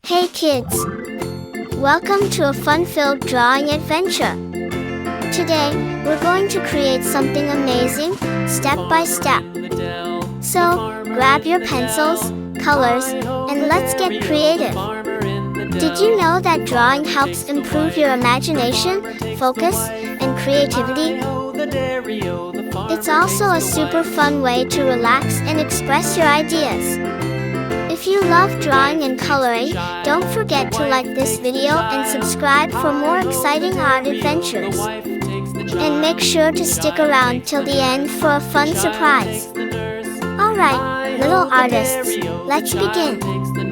Hey kids! Welcome to a fun-filled drawing adventure. Today, we're going to create something amazing, step by step. So, grab your pencils, colors, and let's get creative. Did you know that drawing helps improve your imagination, focus, and creativity? It's also a super fun way to relax and express your ideas. If you love drawing and coloring, don't forget to like this video and subscribe for more exciting art adventures. And make sure to stick around till the end for a fun surprise. Alright, little artists, let's begin. The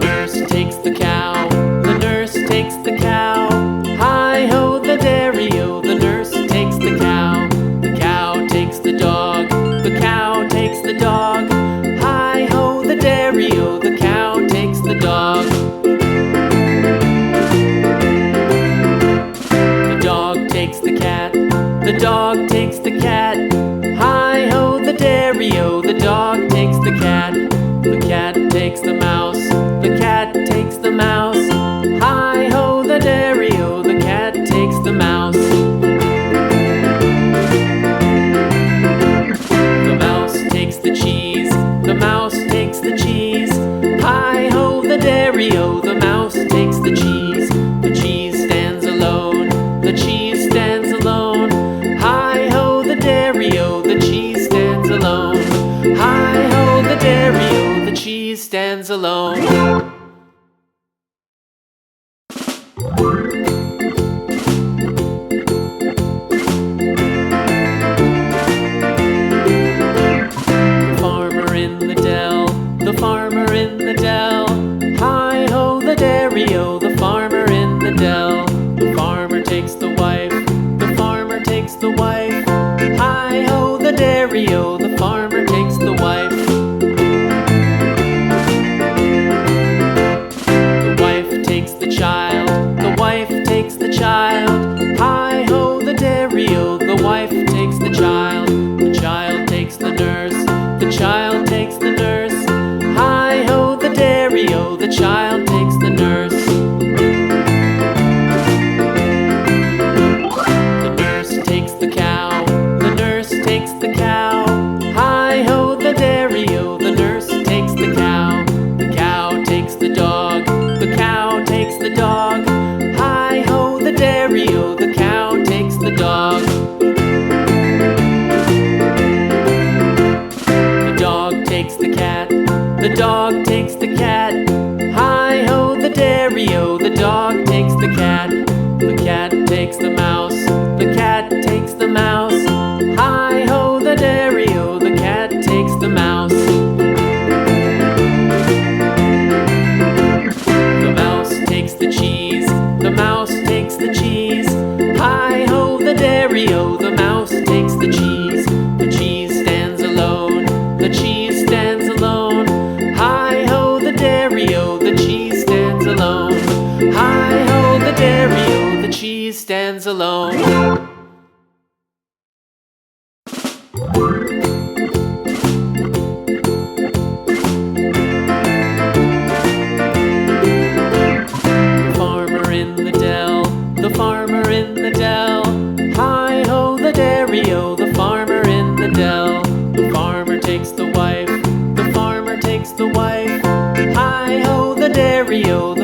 nurse takes the cow, the nurse takes the cow. Hi-ho, the dairy-o, the nurse takes the cow. The cow takes the dog, the cow takes the dog. Hi-ho, the dairy-o, the cow takes the dog. The dog takes the cat, the dog takes the cat. Hi-ho, the dairy-o, the dog takes the cat. The cat takes the mouse, the cat takes the mouse. Hi-ho, the dairy-o, the cat takes the mouse. The mouse takes the cheese, the mouse takes the cheese. Hi-ho, the dairy-o, the mouse takes the cheese. The cheese stands alone, the cheese stands alone. Hi-ho, the dairy-o, the cheese stands alone. Hi-ho, the dairy-o, the cheese stands alone. The farmer in the dell. Hi-ho, the dairy-o, the farmer in the dell. The farmer takes the wife, the farmer takes the wife. Hi-ho, the dairy-o, the farmer takes the wife. The wife takes the child, the wife takes the child. Hi-ho, the dairy-o, the wife takes the child. The child takes the nurse, the child takes the nurse. Hi-ho, the dairy-o, the child takes the nurse. The nurse takes the cow, the nurse takes the cow. Hi-ho, the dairy-o, the nurse takes the cow. The cow takes the dog, the cow takes the dog. Hi-ho, the dairy-o, the cow takes the dog. The dog takes the cat, the dog takes the cat. Hi-ho, the dairy-o, the dog takes the cat. The cat takes the mouse, the cat takes the mouse. Hi-ho, the dairy-o, the cat takes the mouse. The mouse takes the cheese, the mouse takes the cheese. Hi-ho, the dairy-o, the mouse takes the cheese. The cheese stands alone, the cheese stands alone. Hi-ho, the dairy-o, the cheese stands alone. Hi-ho, the dairy-o, the cheese stands alone. The farmer in the dell, the farmer in the dell. Hi-ho, the dairy-o, the farmer in the dell. The farmer takes the wife, the farmer takes the wife. Hi-ho, the dairy-o,